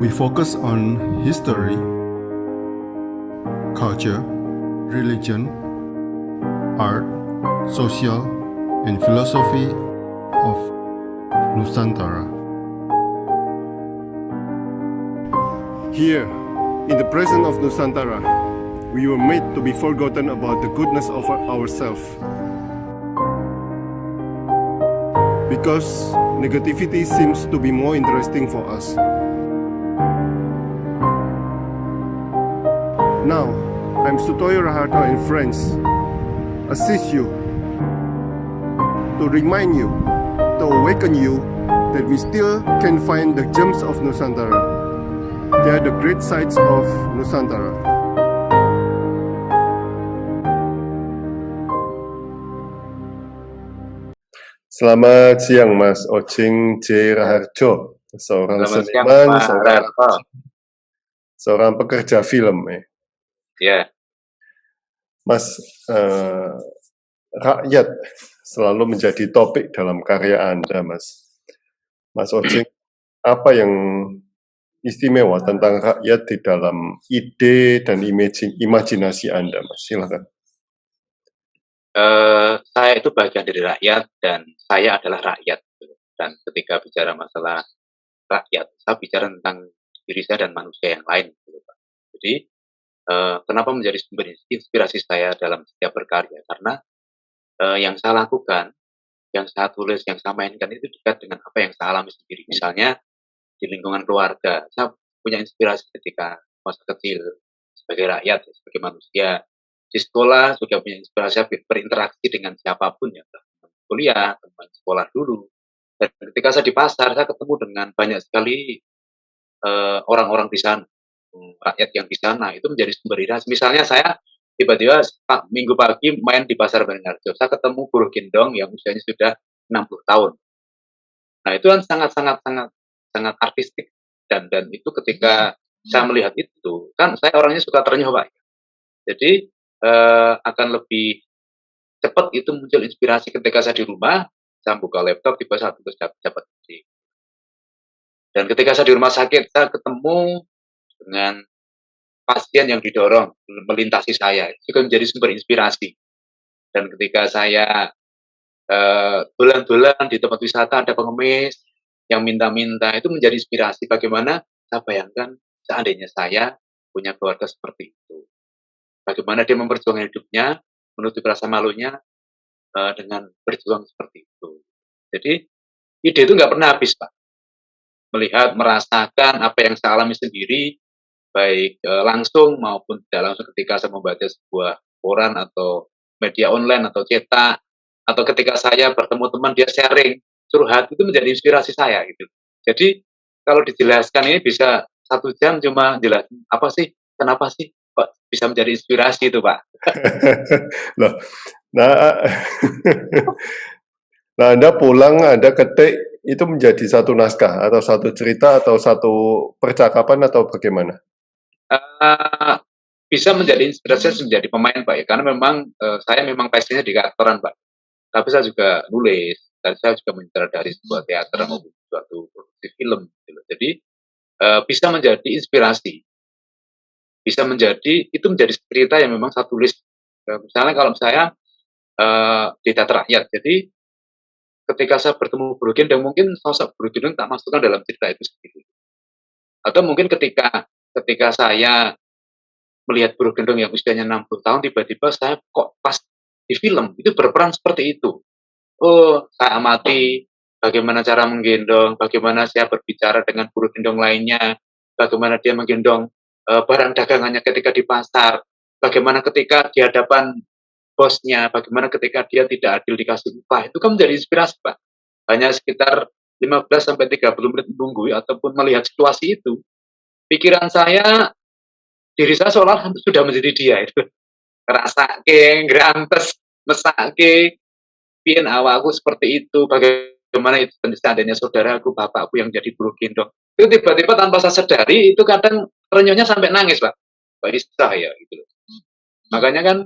We focus on history, culture, religion, art, social, and philosophy of Nusantara. Here, in the presence of Nusantara, we were made to be forgotten about the goodness of ourselves. Because negativity seems to be more interesting for us. Now, I'm Sutoyo Raharto and friends, assist you, to remind you, to awaken you that we still can find the gems of Nusantara. They are the great sights of Nusantara. Selamat siang Mas Ocing J. Raharjo, seorang seniman, seorang pekerja film. Ya. Mas, rakyat selalu menjadi topik dalam karya Anda, Mas. Mas Ocing, apa yang istimewa tentang rakyat di dalam ide dan imajinasi Anda, Mas? Silakan. Saya itu bagian dari rakyat dan saya adalah rakyat. Dan ketika bicara masalah rakyat, saya bicara tentang diri saya dan manusia yang lain. Jadi, kenapa menjadi sumber inspirasi saya dalam setiap berkarya? Karena yang saya lakukan, yang saya tulis, yang saya mainkan itu dekat dengan apa yang saya alami sendiri. Misalnya di lingkungan keluarga, saya punya inspirasi ketika masa kecil sebagai rakyat, sebagai manusia. Di sekolah juga punya inspirasi berinteraksi dengan siapapun ya, teman kuliah, teman sekolah dulu. Dan ketika saya di pasar, saya ketemu dengan banyak sekali orang-orang di sana, rakyat yang di sana itu menjadi sumber inspirasi. Misalnya saya tiba-tiba minggu pagi main di pasar Beringharjo, saya ketemu buruh gendong yang usianya sudah 60 tahun. Nah itu kan sangat artistik dan itu ketika saya melihat itu kan saya orangnya suka terenyuh Pak. Jadi akan lebih cepat itu muncul inspirasi ketika saya di rumah, saya buka laptop tiba saya tulis dapat ide. Dan ketika saya di rumah sakit, saya ketemu dengan pasien yang didorong melintasi saya, itu juga menjadi sumber inspirasi. Dan ketika saya dolan-dolan di tempat wisata ada pengemis yang minta-minta, itu menjadi inspirasi bagaimana saya bayangkan seandainya saya punya keluarga seperti itu. Bagaimana dia memperjuangkan hidupnya, menutup rasa malunya dengan berjuang seperti itu. Jadi ide itu nggak pernah habis Pak. Melihat, merasakan apa yang saya alami sendiri, baik langsung maupun tidak langsung ketika saya membaca sebuah koran atau media online atau cetak, atau ketika saya bertemu teman dia sharing, curhat, itu menjadi inspirasi saya gitu. Jadi kalau dijelaskan ini bisa 1 jam cuma jelasin apa sih, kenapa sih kok bisa menjadi inspirasi itu Pak. Loh, nah Anda pulang, Anda ketik, itu menjadi satu naskah, atau satu cerita, atau satu percakapan, atau bagaimana? Bisa menjadi inspirasi menjadi pemain Pak ya, karena memang saya memang passionnya di aktoran Pak. Tapi saya juga nulis, dan saya juga menyutradari sebuah teater maupun suatu produksi film. Gitu. Jadi bisa menjadi inspirasi, bisa menjadi itu menjadi cerita yang memang saya tulis. Misalnya kalau saya di teater rakyat, jadi ketika saya bertemu buruh gendong, mungkin sosok buruh gendong tak masukkan dalam cerita itu sendiri. Atau mungkin ketika saya melihat buruh gendong yang usianya 60 tahun, tiba-tiba saya kok pas di film, itu berperan seperti itu. Oh, saya amati bagaimana cara menggendong, bagaimana saya berbicara dengan buruh gendong lainnya, bagaimana dia menggendong barang dagangannya ketika di pasar, bagaimana ketika di hadapan bosnya, bagaimana ketika dia tidak adil dikasih upah, itu kan menjadi inspirasi Pak. Hanya sekitar 15-30 menit menunggu ataupun melihat situasi itu, pikiran saya, diri saya seolah sudah menjadi dia itu. Ngerasake, ngrantes, mesake, pian awakku seperti itu, bagaimana itu seandainya saudaraku, bapakku yang jadi buruh gendong. Itu tiba-tiba tanpa saya sadari, itu kadang renyuhnya sampai nangis Pak. Pak Isah ya gitu. Makanya kan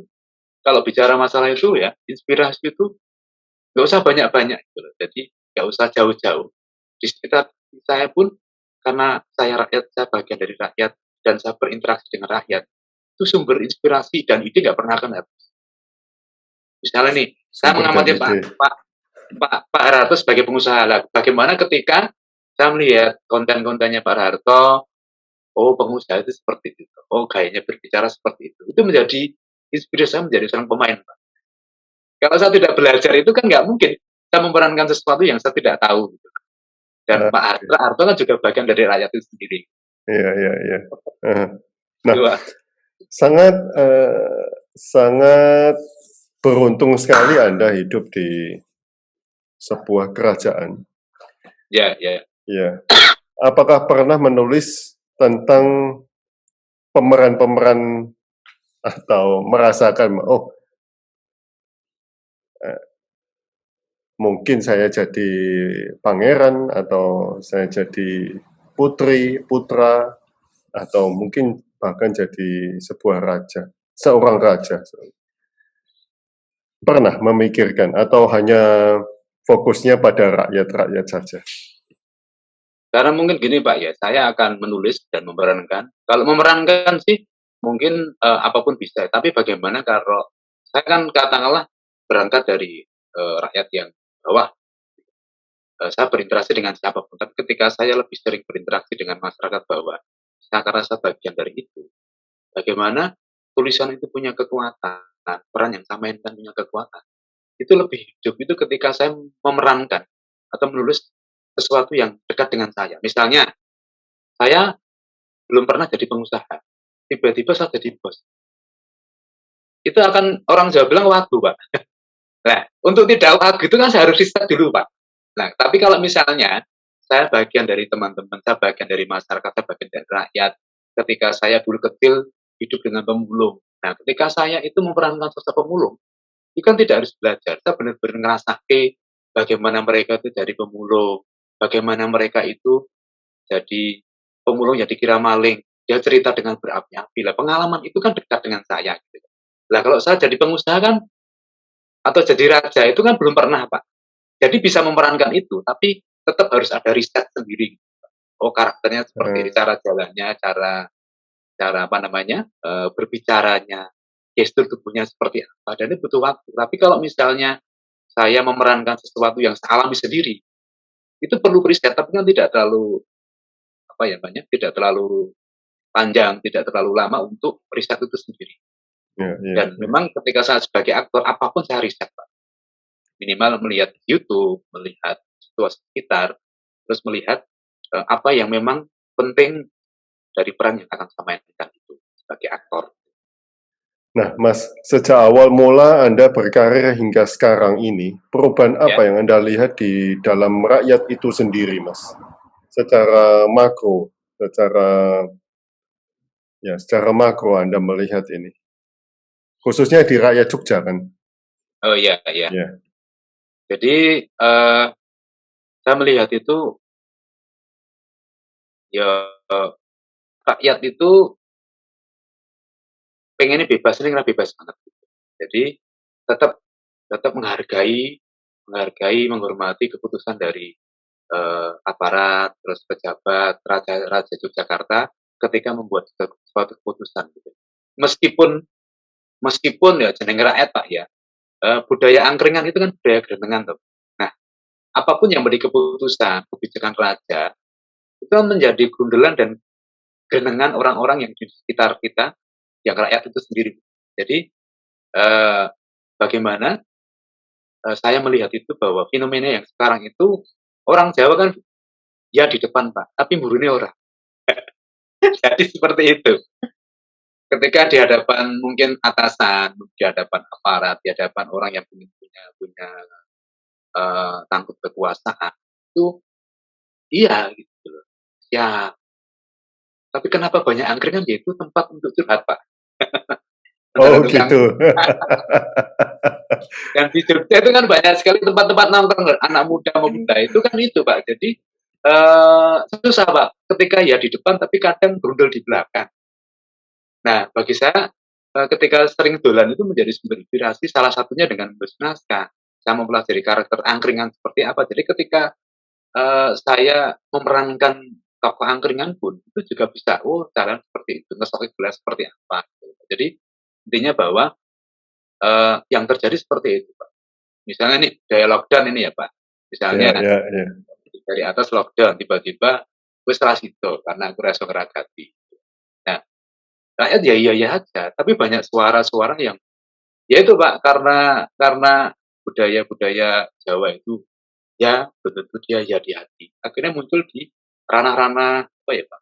kalau bicara masalah itu ya, inspirasi itu nggak usah banyak-banyak gitu loh. Jadi nggak usah jauh-jauh. Di sekitar saya pun karena saya rakyat, saya bagian dari rakyat, dan saya berinteraksi dengan rakyat, itu sumber inspirasi dan ide nggak pernah akan habis. Misalnya nih, saya Sumber dan mengamati ide. Pak Harto sebagai pengusaha lah. Bagaimana ketika saya melihat konten-kontennya Pak Harto, oh pengusaha itu seperti itu, oh gayanya berbicara seperti itu menjadi inspirasi saya menjadi seorang pemain, Pak. Kalau saya tidak belajar itu kan nggak mungkin saya memerankan sesuatu yang saya tidak tahu. Gitu. Dan Ah, Pak Harto kan juga bagian dari rakyat itu sendiri. iya, iya, iya. Nah, Gitu, Pak. sangat sangat beruntung sekali Anda hidup di sebuah kerajaan. Ya, ya. Ya. Apakah pernah menulis tentang pemeran-pemeran atau merasakan, oh, mungkin saya jadi pangeran atau saya jadi putri, putra, atau mungkin bahkan jadi sebuah raja, seorang raja. Pernah memikirkan atau hanya fokusnya pada rakyat-rakyat saja? Karena mungkin gini Pak ya, saya akan menulis dan memerankan. Kalau memerankan sih mungkin apapun bisa, tapi bagaimana kalau saya kan katakanlah berangkat dari rakyat yang bawah, saya berinteraksi dengan siapapun. Tapi ketika saya lebih sering berinteraksi dengan masyarakat bawah, saya akan rasa bagian dari itu. Bagaimana tulisan itu punya kekuatan, peran yang saya mainkan punya kekuatan. Itu lebih hidup itu ketika saya memerankan atau menulis sesuatu yang dekat dengan saya. Misalnya, saya belum pernah jadi pengusaha, tiba-tiba saya jadi bos. Itu akan orang Jawa bilang wagu, Pak. Nah, untuk tidak wagu itu kan saya harus riset dulu, Pak. Nah, tapi kalau misalnya saya bagian dari teman-teman, saya bagian dari masyarakat, saya bagian dari rakyat, ketika saya dulu kecil hidup dengan pemulung. Nah, ketika saya itu memerankan sosok pemulung, itu kan tidak harus belajar. Kita benar-benar ngerasake bagaimana mereka itu dari pemulung, bagaimana mereka itu jadi pemulung yang dikira maling. Dia cerita dengan berapi-api. Lah, pengalaman itu kan dekat dengan saya. Gitu. Lah, kalau saya jadi pengusaha kan, atau jadi raja itu kan belum pernah, Pak. Jadi bisa memerankan itu, tapi tetap harus ada riset sendiri. Oh, karakternya seperti ini, cara jalannya, cara apa namanya, berbicaranya, gestur tubuhnya seperti apa, dan ini butuh waktu. Tapi kalau misalnya saya memerankan sesuatu yang saya alami sendiri, itu perlu riset, tapi kan tidak terlalu apa ya banyak, tidak terlalu panjang, tidak terlalu lama untuk riset itu sendiri. Ya, ya, Dan memang ketika saya sebagai aktor, apapun saya riset, Pak. Minimal melihat YouTube, melihat situasi sekitar, terus melihat apa yang memang penting dari peran yang akan saya mainkan itu sebagai aktor. Nah, Mas, sejak awal mula Anda berkarir hingga sekarang ini, perubahan apa Ya. yang Anda lihat di dalam rakyat itu sendiri, Mas? Secara makro, secara makro Anda melihat ini. Khususnya di rakyat Jogja kan? Oh iya, iya. Ya. Jadi saya melihat itu ya rakyat itu pengennya bebas, ini karena bebas banget. Jadi tetap tetap menghargai, menghormati keputusan dari aparat, terus pejabat, Raja Yogyakarta ketika membuat suatu keputusan. Gitu. Meskipun meskipun ya jeneng rakyat Pak ya, budaya angkringan itu kan budaya gerenengan tuh. Nah, apapun yang menjadi keputusan, kebijakan raja, itu kan menjadi gundelan dan gerenengan orang-orang yang di sekitar kita, yang rakyat itu sendiri. Jadi, bagaimana saya melihat itu bahwa fenomena yang sekarang itu, orang Jawa kan ya di depan Pak, tapi mburine ora. Jadi seperti itu. Ketika di hadapan mungkin atasan, di hadapan aparat, di hadapan orang yang punya tanggung kekuasaan, itu iya gitu loh. Ya, tapi kenapa banyak angkringan? Ya itu tempat untuk curhat, Pak. Oh, Untuk yang gitu. dan di Jogja itu kan banyak sekali tempat-tempat nongkrong anak muda pemuda itu kan itu, Pak. Jadi susah, Pak. Ketika ya di depan tapi kadang berundel di belakang. Nah, bagi saya ketika sering dolan itu menjadi sumber inspirasi salah satunya dengan menulis naskah. Saya mempelajari karakter angkringan seperti apa. Jadi ketika saya memerankan toko angkringan pun itu juga bisa, oh cara seperti itu, ngestokin gelas seperti apa. Gitu. Jadi intinya bahwa yang terjadi seperti itu, Pak. Misalnya nih daya lockdown ini ya, Pak. Ya, Misalnya ya, ya. dari atas lockdown, tiba-tiba wis itu karena aku rasa ngeragati. Nah, rakyat ya iya aja, tapi banyak suara-suara yang ya itu Pak, karena budaya-budaya Jawa itu ya betul-betul dia ya di hati. Akhirnya muncul di ranah-ranah apa ya Pak?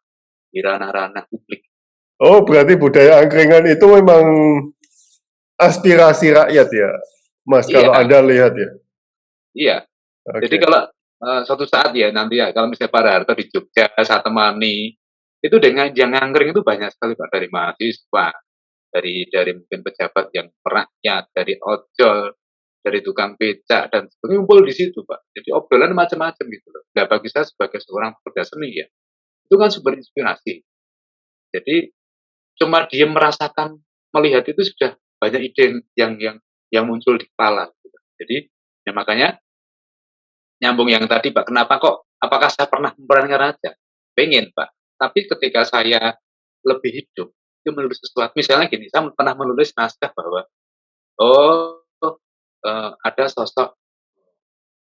Di ranah-ranah publik. Oh, berarti budaya angkringan itu memang aspirasi rakyat ya, Mas, kalau Iya, Anda lihat ya? iya. Jadi Oke. kalau suatu saat ya nanti ya kalau misalnya Pak Harto di Jogja saya temani itu dengan yang ngangkring itu banyak sekali Pak dari mahasiswa, dari mungkin pejabat yang merakyat, dari ojol, dari tukang becak dan sebagainya ngumpul di situ Pak. Jadi obrolan macam-macam gitu loh. Nah bagi saya sebagai seorang pekerja seni ya, itu kan sumber inspirasi. Jadi cuma dia merasakan, melihat itu sudah banyak ide yang muncul di kepala. Gitu. Jadi ya makanya nyambung yang tadi Pak, kenapa kok, apakah saya pernah memerankan raja? Pengen Pak. Tapi ketika saya lebih hidup, itu menulis sesuatu. Misalnya gini, saya pernah menulis naskah bahwa, oh ada sosok,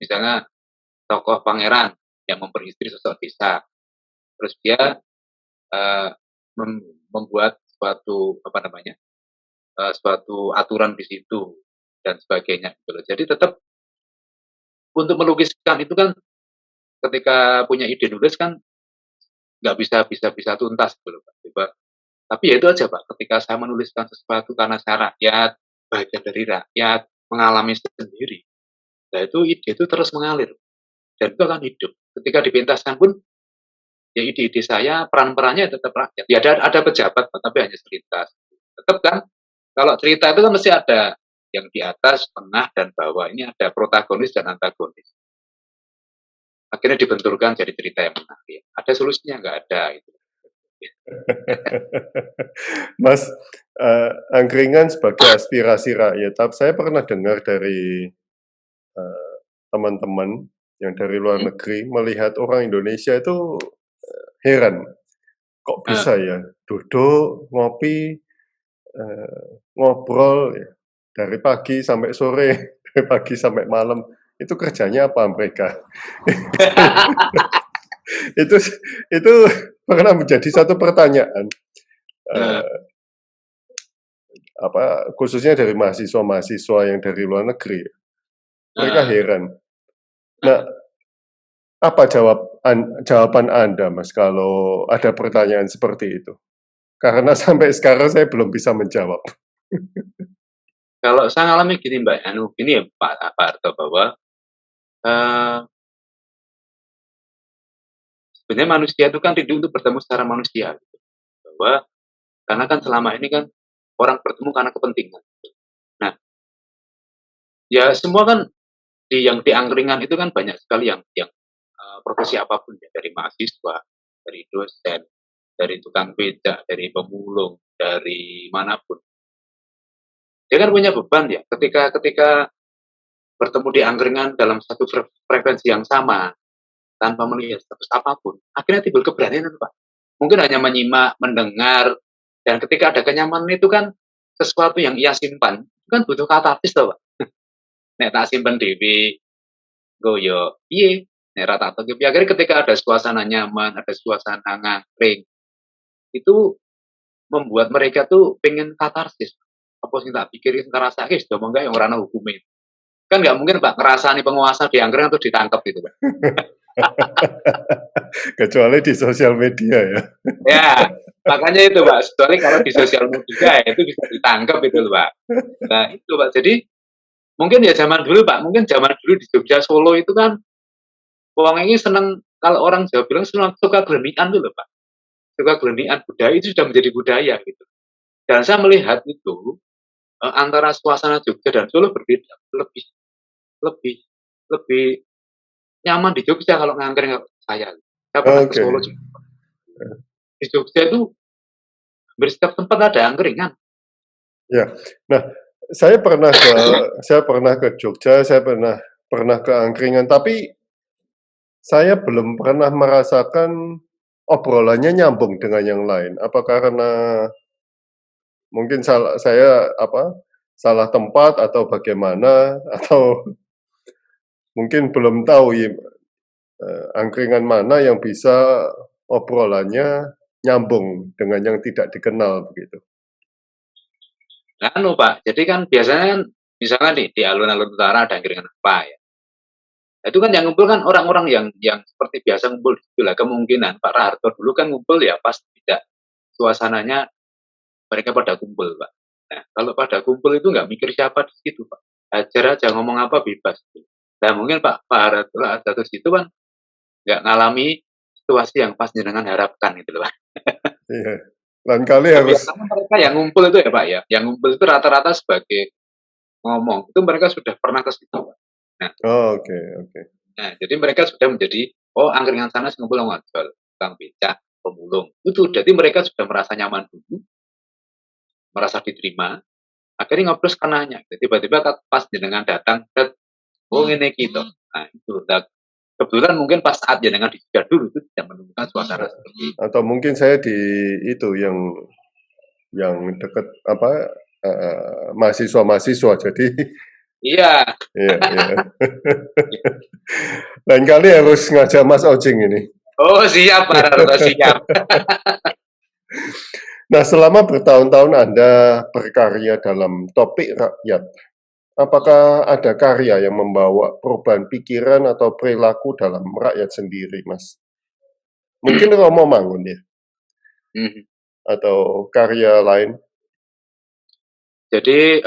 misalnya tokoh pangeran yang memperistri sosok desa. Terus dia eh, membuat suatu apa namanya, suatu aturan di situ dan sebagainya. Gitu loh. Jadi tetap untuk melukiskan itu kan ketika punya ide nulis kan nggak bisa tuntas gitu loh Pak. Tapi ya itu aja Pak, ketika saya menuliskan sesuatu karena saya rakyat, bagian dari rakyat, mengalami sendiri, nah itu ide itu terus mengalir dan itu akan hidup. Ketika dipentaskan pun, ya ide-ide saya, peran-perannya tetap rakyat. Ya ada pejabat, Pak, tapi hanya selintas. Tetap kan, kalau cerita itu kan mesti ada yang di atas, tengah, dan bawah. Ini ada protagonis dan antagonis. Akhirnya dibenturkan jadi cerita yang menarik. Ada solusinya nggak ada itu. Mas, angkringan sebagai aspirasi rakyat, tapi saya pernah dengar dari teman-teman yang dari luar negeri melihat orang Indonesia itu heran, kok bisa ya duduk, ngopi, ngobrol ya, dari pagi sampai sore, dari pagi sampai malam, itu kerjanya apa mereka? itu itu pernah menjadi satu pertanyaan. Apa khususnya dari mahasiswa-mahasiswa yang dari luar negeri, mereka heran. Nah, apa jawaban Anda, Mas, kalau ada pertanyaan seperti itu? Karena sampai sekarang saya belum bisa menjawab. Kalau saya ngalami gini Mbak, gini ya Pak Harto bahwa sebenarnya manusia itu kan rindu untuk bertemu secara manusia. Gitu. Bahwa karena kan selama ini kan orang bertemu karena kepentingan. Nah, ya semua kan yang di angkringan itu kan banyak sekali yang profesi apapun ya, dari mahasiswa, dari dosen, dari tukang becak, dari pemulung, dari manapun. Dia kan punya beban ya, ketika bertemu di angkringan dalam satu frekuensi yang sama, tanpa melihat status apapun, akhirnya timbul keberanian Pak. Mungkin hanya menyimak, mendengar, dan ketika ada kenyamanan itu kan sesuatu yang ia simpan, itu kan butuh katarsis toh Pak. Nek tak simpen dewi, goyo, iya, nek rata atau akhirnya ketika ada suasana nyaman, ada suasana ngangkring, itu membuat mereka tuh pengen katarsis. Apa sih tak pikirin ngerasa sudah mau enggak yang orang hukumin. Kan nggak mungkin Pak ngerasani penguasa di angkringan atau ditangkap gitu Pak. Kecuali di sosial media ya. Ya, makanya itu Pak, kecuali kalau di sosial media itu bisa ditangkap itu Pak. Nah itu Pak, jadi mungkin ya zaman dulu Pak, mungkin zaman dulu di Jogja Solo itu kan wong ini seneng, kalau orang Jawa bilang suka gelenian dulu Pak. Suka gelenian budaya itu sudah menjadi budaya gitu. Dan saya melihat itu antara suasana Jogja dan Solo berbeda, lebih lebih lebih nyaman di Jogja kalau ngangkring saya. Saya pernah ke Oke. Solo juga. Di Jogja itu hampir setiap tempat ada angkringan. Ya. Nah, saya pernah ke Jogja, saya pernah ke angkringan, tapi saya belum pernah merasakan obrolannya nyambung dengan yang lain? Apa karena mungkin salah tempat atau bagaimana? Atau mungkin belum tahu ya, angkringan mana yang bisa obrolannya nyambung dengan yang tidak dikenal begitu? Anu Pak, jadi kan biasanya kan misalkan di alun-alun utara ada angkringan apa ya. Nah, itu kan yang ngumpul kan orang-orang yang seperti biasa ngumpul di situ lah. Kemungkinan Pak Raharto dulu kan ngumpul ya pas tidak suasananya mereka pada kumpul Pak. Nah, kalau pada kumpul itu nggak mikir siapa di situ Pak. Hajar aja ngomong apa bebas. Nah mungkin Pak Raharto di situ kan nggak ngalami situasi yang pas dengan harapkan gitu loh Pak. Iya. Lain kali Nah, harus biasanya mereka yang ngumpul itu ya Pak ya, yang ngumpul itu rata-rata sebagai ngomong, itu mereka sudah pernah ke situ Pak. Nah, oh, oke, oke. nah jadi mereka sudah menjadi, oh angkringan sana ngumpul ngojol, tukang becak, pemulung. Itu jadi mereka sudah merasa nyaman dulu, merasa diterima, akhirnya ngobrol kenanya. Jadi tiba-tiba pas jenengan datang, oh ini gitu. Nah itu, nah, kebetulan mungkin pas saat jenengan dijaga dulu itu tidak menemukan suasana seperti itu. Atau mungkin saya di itu yang dekat apa mahasiswa-mahasiswa jadi Iya, iya, iya. Lain kali harus ngajak Mas Ojing ini. oh siap Pak Rarto, siap. Nah, selama bertahun-tahun Anda berkarya dalam topik rakyat, apakah ada karya yang membawa perubahan pikiran atau perilaku dalam rakyat sendiri, Mas? Mungkin Romo Mangun ya, Mhm. atau karya lain? Jadi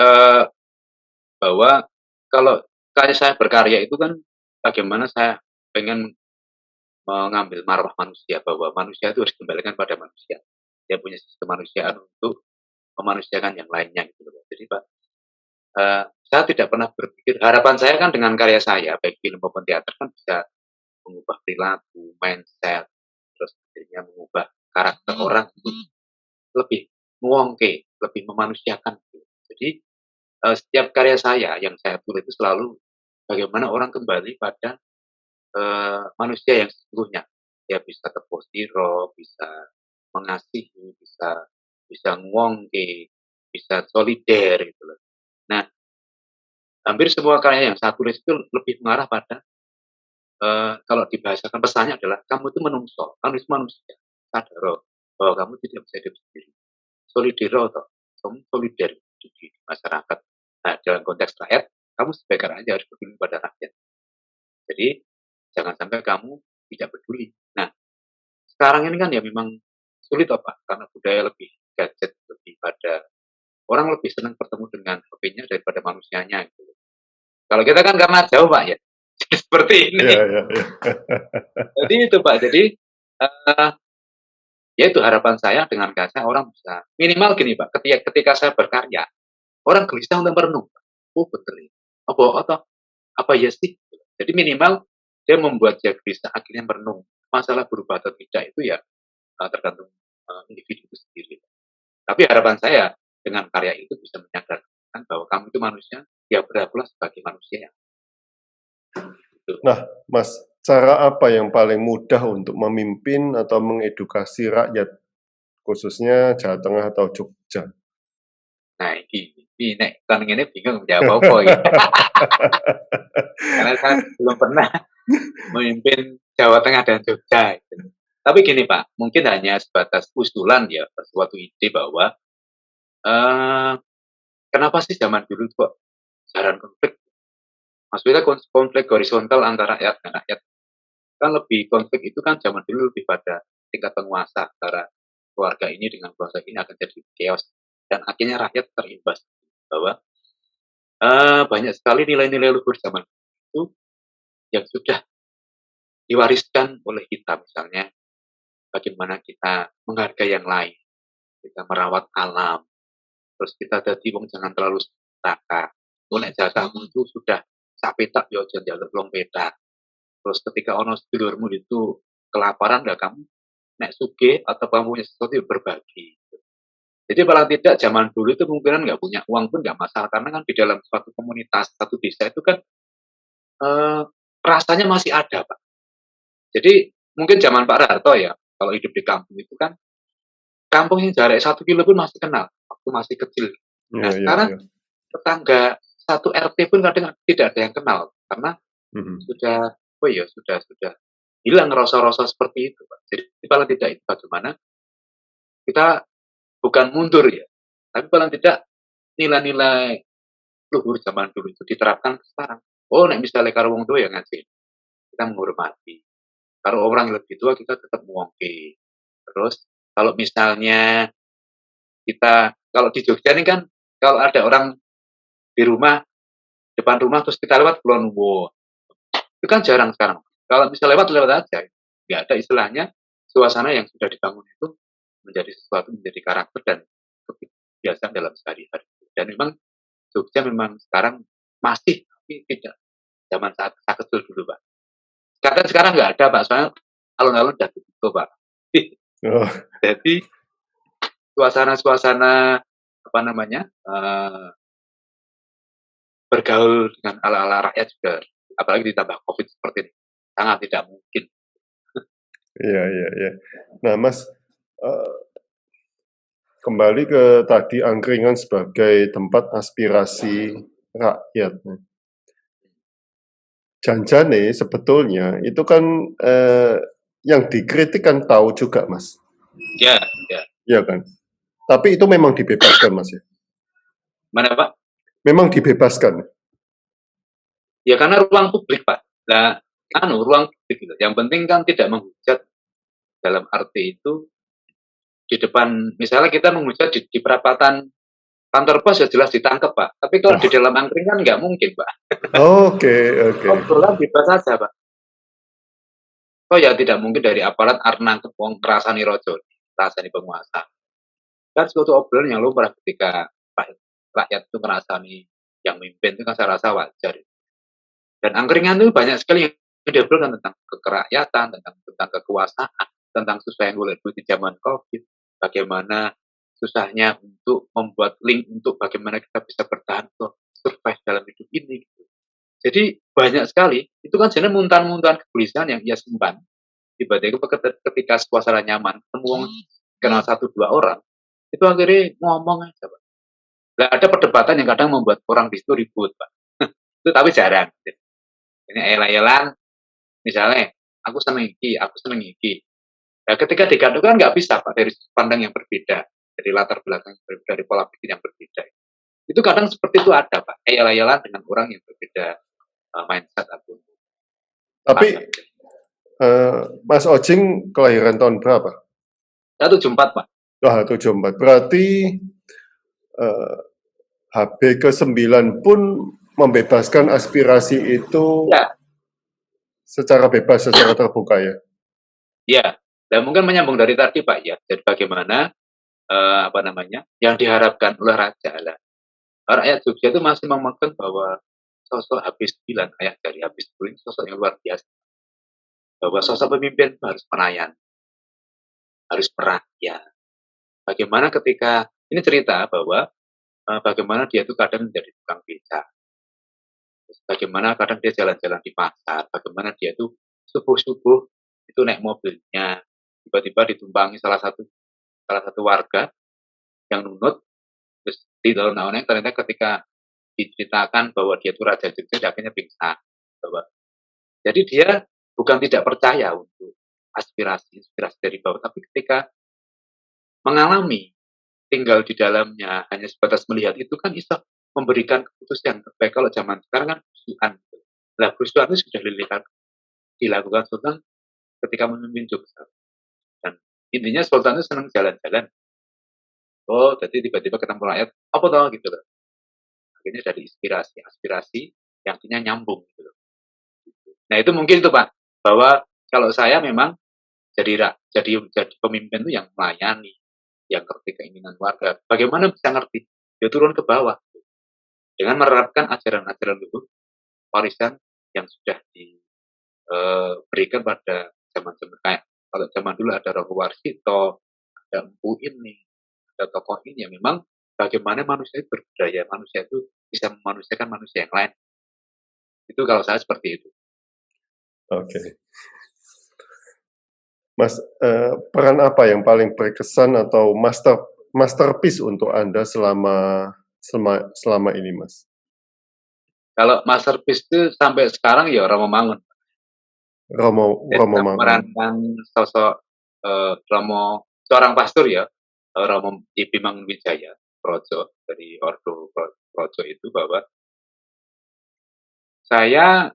bahwa kalau saya berkarya itu kan bagaimana saya pengen mengambil marwah manusia, bahwa manusia itu harus dikembalikan pada manusia. Dia punya sisi kemanusiaan untuk memanusiakan yang lainnya gitu loh. Jadi Pak, saya tidak pernah berpikir, harapan saya kan dengan karya saya, baik film maupun teater kan bisa mengubah perilaku, mindset, terus akhirnya mengubah karakter orang itu lebih ngewongke, lebih memanusiakan gitu. Jadi setiap karya saya yang saya tulis itu selalu bagaimana orang kembali pada manusia yang sesungguhnya. Dia bisa terposiro, bisa mengasihi, bisa ngwongke, bisa solider gitu loh. Nah, hampir semua karya yang saya tulis itu lebih mengarah pada kalau dibahasakan pesannya adalah kamu itu menungso, kamu itu manusia, sadar bahwa kamu tidak bisa hidup sendiri. Solidero toh, kamu solider di masyarakat. Nah, dalam konteks rakyat, kamu sebagai rakyat harus peduli pada rakyat. Jadi, jangan sampai kamu tidak peduli. Nah, sekarang ini kan ya memang sulit toh Pak, karena budaya lebih gadget, lebih pada orang lebih senang bertemu dengan HP-nya daripada manusianya gitu. Kalau kita kan karena jauh Pak ya, seperti ini. Iya, iya, iya. Jadi itu Pak, jadi ya itu harapan saya dengan karya orang bisa minimal gini Pak, ketika saya berkarya, orang gelisah untuk merenung. Oh betul ini. Apa ya sih? Jadi minimal dia membuat dia gelisah akhirnya merenung. Masalah berubah atau tidak itu ya tergantung individu itu sendiri. Tapi harapan saya dengan karya itu bisa menyadarkan bahwa kamu itu manusia, ya berlakulah sebagai manusia. Gitu. Nah, Mas, cara apa yang paling mudah untuk memimpin atau mengedukasi rakyat, khususnya Jawa Tengah atau Jogja? Nah, ini nek kan ini bingung jawab apa ya. Karena saya belum pernah memimpin Jawa Tengah dan Jogja. Gitu. Tapi gini Pak, mungkin hanya sebatas usulan ya, suatu ide bahwa kenapa sih zaman dulu kok jarang konflik? Maksudnya konflik horizontal antara rakyat dan rakyat. Kan lebih konflik itu kan zaman dulu lebih pada tingkat penguasa antara keluarga ini dengan keluarga ini akan jadi chaos dan akhirnya rakyat terimbas bahwa banyak sekali nilai-nilai luhur zaman itu yang sudah diwariskan oleh kita, misalnya bagaimana kita menghargai yang lain, kita merawat alam, terus kita jadi wong jangan terlalu serakah. Nek jasamu itu sudah sak petak yo aja njaluk long petak. Terus ketika ono sedulurmu itu kelaparan ya kamu nek sugih atau kamu punya sesuatu ya berbagi. Jadi paling tidak zaman dulu itu kemungkinan nggak punya uang pun nggak masalah karena kan di dalam suatu komunitas, satu desa itu kan rasanya masih ada Pak. Jadi mungkin zaman Pak Harto ya, kalau hidup di kampung itu kan, kampung yang jarak 1 kilo pun masih kenal, waktu masih kecil. Iya, Nah, iya, sekarang iya. tetangga satu RT pun kadang tidak ada yang kenal, karena Mhm. sudah, sudah hilang rasa-rasa seperti itu, Pak. Jadi paling tidak itu bagaimana kita bukan mundur ya, tapi paling tidak nilai-nilai luhur zaman dulu itu diterapkan sekarang. Oh, nek misalnya karo wong tua ya ngaji, kita menghormati. Kalau orang yang lebih tua kita tetap mengongke. Terus kalau misalnya kalau di Jogja ini kan kalau ada orang di rumah, depan rumah terus kita lewat kulon nuwun. Itu kan jarang sekarang. Kalau bisa lewat lewat aja. Nggak ada istilahnya suasana yang sudah dibangun itu menjadi sesuatu, menjadi karakter dan kebiasaan dalam sehari-hari. Dan memang Jogja memang sekarang masih, tapi tidak zaman saat saya kecil dulu, Pak. Sekarang nggak ada, Pak, soalnya alun-alun udah tutup, Pak. Oh, Jadi suasana-suasana apa namanya bergaul dengan ala-ala rakyat juga, apalagi ditambah COVID seperti ini, sangat tidak mungkin. iya, iya, iya. Nah, Mas, eee, kembali ke tadi angkringan sebagai tempat aspirasi rakyat. Janjane sebetulnya itu kan, yang dikritik kan tahu juga, Mas, Ya, ya. iya kan? Tapi itu memang dibebaskan, Mas, ya? Mana, Pak? Memang dibebaskan? Ya karena ruang publik, Pak. Nah, ruang publik gitu. Yang penting kan tidak menghujat, dalam arti itu di depan, misalnya kita menghujat di perapatan kantor pos ya jelas ditangkap, Pak. Tapi kalau di Oh, dalam angkringan nggak mungkin, Pak. oke, oke. Obrolan bebas saja, Pak. Oh ya tidak mungkin dari aparat arep nangkep wong ngrasani raja, ngrasani penguasa. Kan suatu obrolan yang lumrah ketika rakyat itu ngerasani yang mimpin itu kan saya rasa wajar. Dan angkringan itu banyak sekali yang diobrolkan tentang kerakyatan, tentang kekuasaan, tentang susah yang boleh di zaman COVID, bagaimana susahnya untuk membuat link untuk bagaimana kita bisa bertahan untuk survive dalam hidup ini. Gitu. Jadi banyak sekali, itu kan sebenarnya muntahan-muntahan kegelisahan yang ia simpan. Tiba-tiba ketika suasana nyaman, ketemu kenal 1 2 orang, itu akhirnya ngomong aja, Pak. Nggak ada perdebatan yang kadang membuat orang di situ ribut, Pak. Itu tapi jarang. Ini ayel-ayelan, misalnya, aku seneng iki. Nah, ketika digandung kan nggak bisa, Pak, dari sudut pandang yang berbeda, dari latar belakang yang berbeda, dari pola pikir yang berbeda. Itu kadang seperti itu ada, Pak. Ayel-ayelan dengan orang yang berbeda mindset ataupun Tapi, pandangan. Mas Ojing kelahiran tahun berapa? 174, Pak. Wah, 74. Berarti, HB ke-9 pun membebaskan aspirasi itu Ya, secara bebas, secara terbuka ya? ya. Dan mungkin menyambung dari tadi, Pak, ya. Jadi bagaimana yang diharapkan oleh raja lah. Rakyat Jogja itu masih memegang bahwa sosok HB9, ayah dari HB10 sosok yang luar biasa. Bahwa sosok pemimpin itu harus melayani, harus merakyat. Bagaimana ketika ini cerita bahwa bagaimana dia itu kadang menjadi tukang beca, bagaimana kadang dia jalan-jalan di pasar, bagaimana dia itu subuh-subuh itu naik mobilnya, tiba-tiba ditumpangi salah satu warga yang nunut, terus di dalam naunnya ternyata ketika diceritakan bahwa dia itu raja Jogja, dia akhirnya pingsan. Jadi dia bukan tidak percaya untuk aspirasi dari bawah, tapi ketika mengalami tinggal di dalamnya hanya sebatas melihat itu kan bisa memberikan keputusan yang terbaik. Kalau zaman sekarang kan kerusuhan. Nah, kerusuhan itu sudah dilakukan Sultan ketika memimpin Jogja. Dan intinya Sultan itu senang jalan-jalan. Oh, jadi tiba-tiba ketemu rakyat, apa tau gitu loh. Akhirnya dari aspirasi yang akhirnya nyambung gitu loh. Nah, itu mungkin itu Pak, bahwa kalau saya memang jadi pemimpin itu yang melayani, yang ngerti keinginan warga. Bagaimana bisa ngerti? Dia turun ke bawah dengan menerapkan ajaran-ajaran dulu, warisan yang sudah diberikan pada zaman-zaman kayak kalau zaman dulu ada Rogo Warsito, ada Empu ini, ada tokoh ini yang memang bagaimana manusia itu berbudaya, manusia itu bisa memanusiakan manusia yang lain. Itu kalau saya seperti itu. Oke. Mas, peran apa yang paling berkesan atau masterpiece untuk Anda selama ini, Mas? Kalau masterpiece itu sampai sekarang ya Romo Mangun. Romo Jadi Romo saya Mangun. memerankan sosok Romo, seorang pastor ya, Romo I.P. Mangunwijaya Projo dari Ordo Projo itu, bahwa saya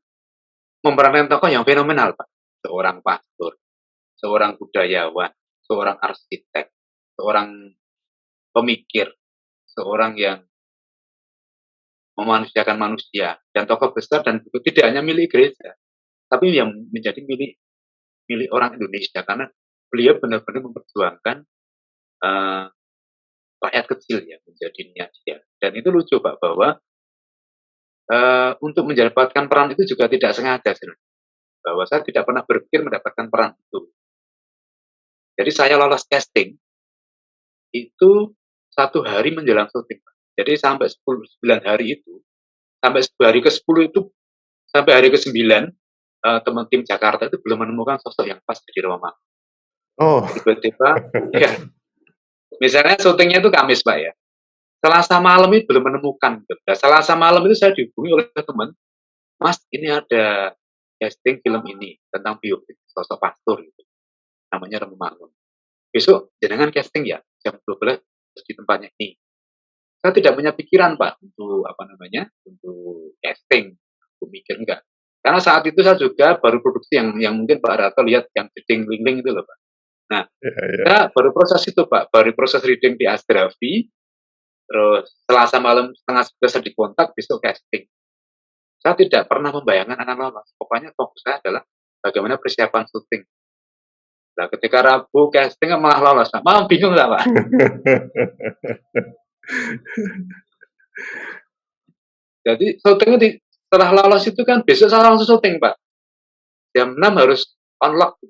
memerankan tokoh yang fenomenal, Pak. Seorang pastor, seorang budayawan, seorang arsitek, seorang pemikir, seorang yang memanusiakan manusia, dan tokoh besar, dan itu tidak hanya milik gereja, tapi yang menjadi milik milik orang Indonesia, karena beliau benar-benar memperjuangkan eh, rakyat kecil ya menjadi niat dia. Dan itu lucu Pak, bahwa untuk mendapatkan peran itu juga tidak sengaja sebenarnya. Bahwa saya tidak pernah berpikir mendapatkan peran itu. Jadi saya lolos casting itu 1 hari menjelang syuting. Jadi sampai 9 hari itu, sampai hari ke-10 itu, sampai hari ke-9, teman tim Jakarta itu belum menemukan sosok yang pas di Roma. Oh. Tiba-tiba, ya, misalnya syutingnya itu Kamis Pak ya. Selasa malam itu belum menemukan. Nah, Selasa malam itu saya dihubungi oleh teman, Mas, ini ada casting film ini tentang biopik sosok pastor gitu. Namanya Remo Mangun. Besok jenengan casting ya jam 12 di tempatnya ini. Saya tidak punya pikiran Pak untuk untuk casting, untuk mikir enggak. Karena saat itu saya juga baru produksi yang mungkin Pak Rato lihat yang reading link itu loh Pak. Nah, saya baru proses itu Pak, baru proses reading di Asdrafi, terus Selasa malam setengah 11 saya dikontak, besok casting. Saya tidak pernah membayangkan akan lolos. Pokoknya fokus saya adalah bagaimana persiapan syuting. Nah, ketika Rabu casting malah lolos. Nah, malah bingung lah, Pak. Jadi syutingnya setelah lolos itu kan besok saya langsung syuting, Pak. Jam 6 harus unlock.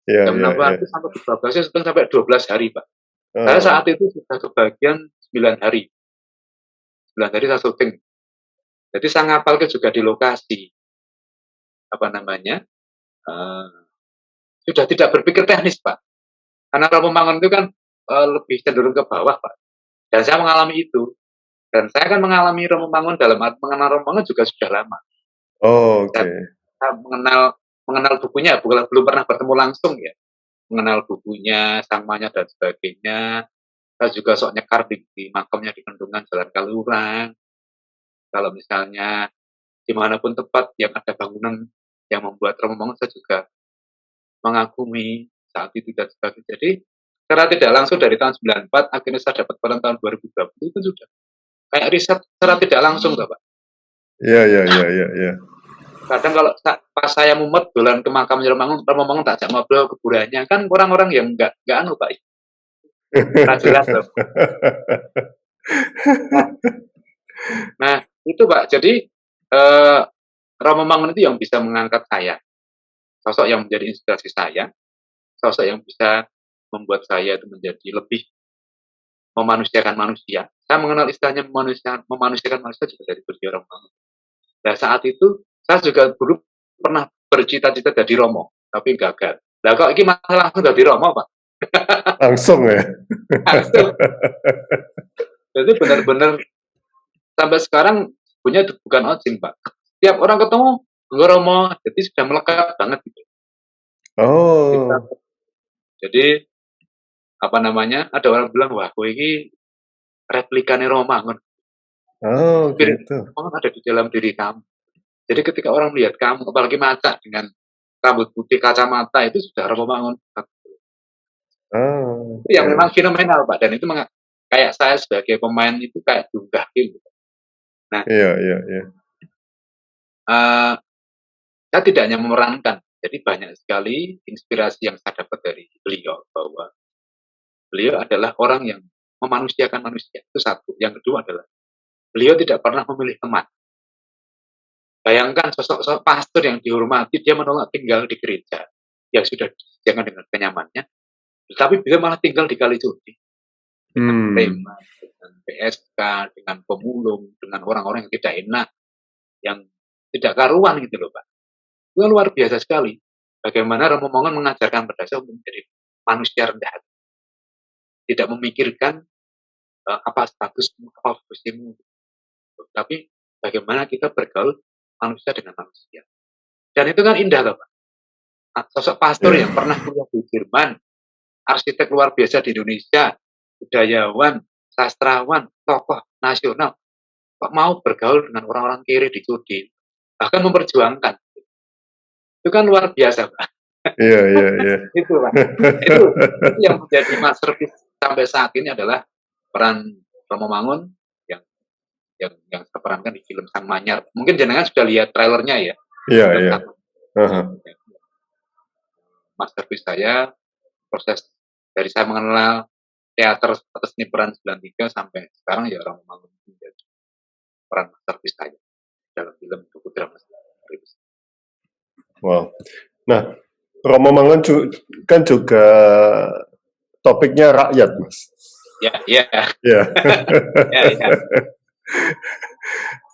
Jam 6 pagi sampai 12 syuting sampai 12 hari, Pak. Saya saat itu sudah kebagian 9 hari. 9 hari saya syuting. Jadi saya ngapal juga di lokasi. Sudah tidak berpikir teknis, Pak. Karena kalau membangun itu kan lebih cenderung ke bawah, Pak. Dan saya mengalami itu. Dan saya kan mengalami membangun dalam arti mengenal membangun juga sudah lama. Oh, oke. Saya mengenal bukunya, belum pernah bertemu langsung ya. Mengenal bukunya, sangmanya dan sebagainya. Saya juga sok nyekar di makamnya di Kendungan Jalan Kalurang. Kalau misalnya dimanapun tempat yang ada bangunan yang membuat membangun, saya juga mengagumi saat itu dan sebagainya. Jadi secara tidak langsung dari tahun 94 akhirnya saya dapat peran tahun 2020 itu sudah kayak riset secara tidak langsung Pak. Iya. Kadang kalau pas saya mumet dolan ke makam Romangun tak ajak ngobrol kuburannya, kan orang-orang yang enggak anu Pak. Enggak jelas loh. Nah, itu Pak. Jadi Romo Mangun itu yang bisa mengangkat saya. Sosok yang menjadi inspirasi saya, sosok yang bisa membuat saya itu menjadi lebih memanusiakan manusia. Saya mengenal istilahnya memanusiakan manusia juga dari beliau Romo Mangun. Nah, saat itu saya juga dulu pernah bercita-cita jadi Romo, tapi gagal. Nah, kok ini malah langsung jadi Romo, Pak? Langsung ya? Langsung. Jadi benar-benar sampai sekarang punya bukan ojing, Pak. Setiap orang ketemu, enggak Romo, jadi sudah melekat banget gitu. Oh. Jadi ada orang bilang, wah, ini replikane Romo Mangun. Oh, gitu. Mangun ada di dalam diri kamu. Jadi ketika orang melihat kamu, apalagi mata dengan rambut putih, kacamata, itu sudah Romo Mangun. Oh, Itu yang memang fenomenal, Pak. Dan itu kayak saya sebagai pemain itu kayak dunggah gitu. Nah, iya. Saya tidak hanya memerankan, jadi banyak sekali inspirasi yang saya dapat dari beliau, bahwa beliau adalah orang yang memanusiakan manusia, itu satu. Yang kedua adalah beliau tidak pernah memilih teman. Bayangkan sosok pastor yang dihormati, dia menolak tinggal di gereja yang sudah disediakan dengan kenyamanannya, tetapi beliau malah tinggal di Kalijodo dengan preman, dengan PSK, dengan pemulung, dengan orang-orang yang tidak enak, yang tidak karuan gitu loh Pak. Itu luar biasa sekali. bagaimana Romo Mangun mengajarkan pada saya untuk menjadi manusia rendah hati, tidak memikirkan apa statusmu, apa posisimu, tapi bagaimana kita bergaul manusia dengan manusia. Dan itu kan indah loh, Pak. Sosok pastor yang pernah kuliah di Jerman, arsitek luar biasa di Indonesia, budayawan, sastrawan, tokoh nasional, kok mau bergaul dengan orang-orang kiri di Sudin, bahkan memperjuangkan. Itu kan luar biasa, Pak. Iya. Itu, Pak. Itu yang menjadi masterpiece sampai saat ini adalah peran Romo Mangun yang saya perankan di film Sang Manyar. Mungkin jenengan sudah lihat trailernya ya. Iya. Masterpiece saya, proses dari saya mengenal teater atau seni peran 93 sampai sekarang ya Romo Mangun menjadi peran masterpiece saya dalam film buku drama. Wow. Nah, Romo Mangun kan juga topiknya rakyat, Mas. Ya. Ya.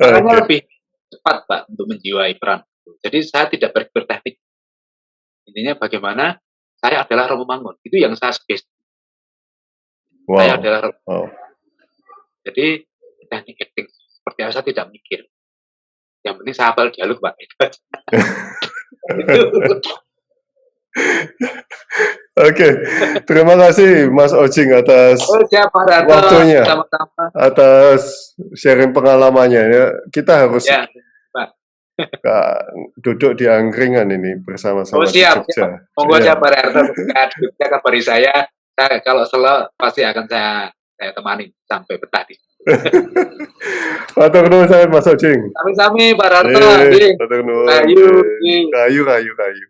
Makanya lebih cepat, Pak, untuk menjiwai peran. Jadi saya tidak berteknik. Intinya bagaimana saya adalah Romo Mangun. Itu yang saya suggest. Wow. Saya adalah Romo. Wow. Jadi teknik acting seperti apa saya tidak mikir. Yang penting saya hafal dialog, Pak. Oke, terima kasih Mas Ojing atas waktunya, atas sharing pengalamannya. Ya, kita harus duduk di angkringan ini bersama-sama di Jogja. Monggo siap Pak Harto, Jogja kabari saya kalau selo pasti akan saya temani sampai betah di. Matur nuwun sangat Mas Ojing. Sami-sami Pak Harto. Matur nuwun. Kayu.